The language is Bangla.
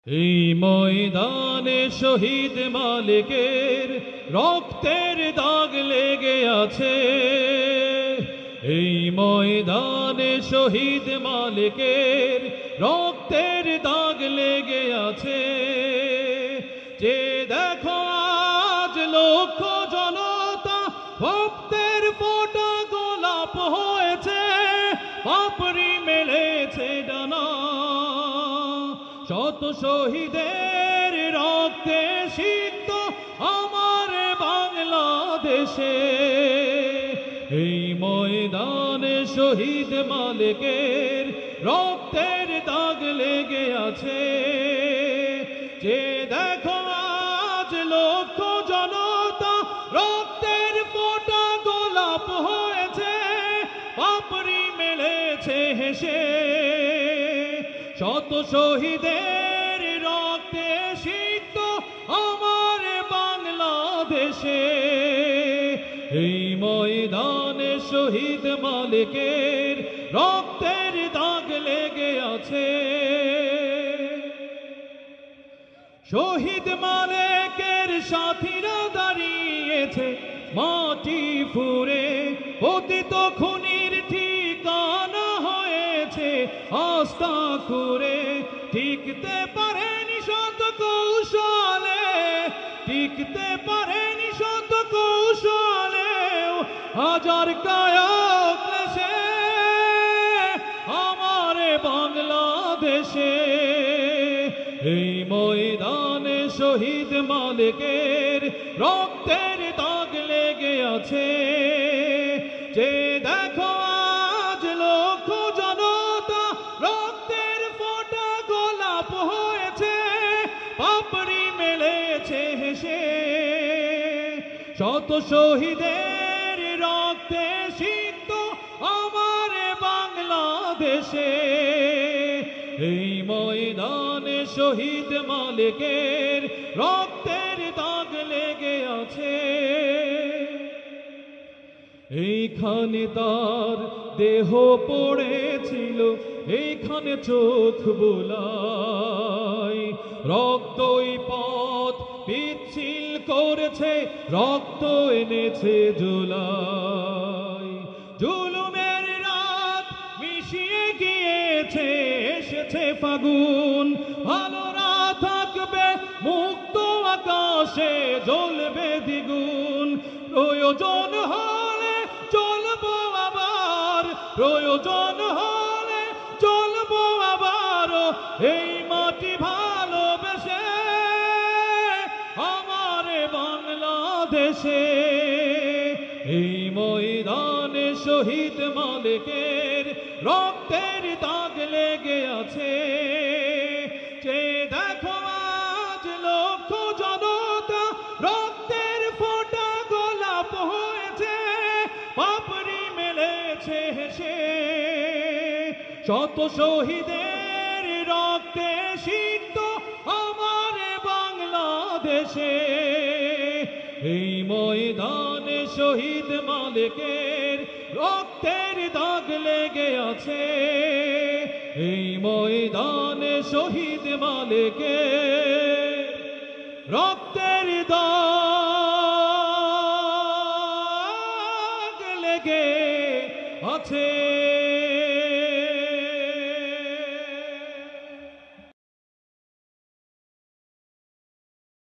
এই ময়দানে শহীদ মালিকের রক্তের দাগ লেগে আছে। এই ময়দানে শহীদ মালিকের রক্তের দাগ লেগে আছে। যে দেখো আজ লক্ষ জনতা ভক্তের ফোঁটা গোলাপ হয়েছে, পাপড়ি মেলেছে ডানা। শত শহীদের রক্তে সিক্ত আমার বাংলাদেশে। এই ময়দানে শহীদ মালিকের রক্তের দাগ লেগে আছে। যে দেখো আজ লক্ষ জনতা রক্তের ফোঁটা গোলাপ হয়েছে, পাপড়ি মেলেছে হেসে। শত শহীদের রক্তে সিক্ত আমার বাংলাদেশে। এই ময়দানে শহীদ মালিকের রক্তের দাগ লেগে আছে। শহীদ মালিকের সাথীরা দাঁড়িয়েছে মাটি ফুঁড়ে, পতিত খুনির ঠিকানা হয়েছে আস্থা করে। টিকতে পারেনি শত কৌশলে, টিকতে পারেনি শত কৌশলে, হাজার কায়ক ক্লেশে আমার বাংলাদেশে। এই ময়দানে শহীদ মালিকের রক্তের দাগ লেগে আছে। যে দেখো আজ লক্ষ জনতা রক্তের ফোঁটা গোলাপ হয়েছে, পাপড়ি মেলেছে হেসে। শত শহীদের রক্তে সিক্ত আমার বাংলাদেশে। এই ময়দানে শহীদ মালিকের রক্তের দাগ লেগে আছে। এইখানে তার দেহ পড়েছিল, এইখানে চোখ বুলাই। রক্তই পথ পিচ্ছিল করেছে, রক্ত এনেছে জুলাই। জুলুমের রাত মিশিয়ে গিয়েছে, এসেছে ফাগুন। ভালোরা থাকবে মুক্ত আকাশে, জ্বলবে দ্বিগুণ। প্রয়োজন হলে চলবো আবার, প্রয়োজন হলে চলবো আবার। এই মাটি ভালোবেসে আমার বাংলাদেশে। এই ময়দানে শহীদ মালিকের রক্তের দাগ লেগে আছে। যে দেখো আজ লক্ষ জনতা রক্তের ফোঁটা গোলাপ হয়েছে, পাপড়ি মেলেছে হেসে। শত শহীদের রক্তে সিক্ত আমার বাংলাদেশে। এই ময়দানে শহীদ মালিকের রক্তের দাগ লেগে আছে। এই ময়দানে শহীদ মালিকের রক্তের দাগ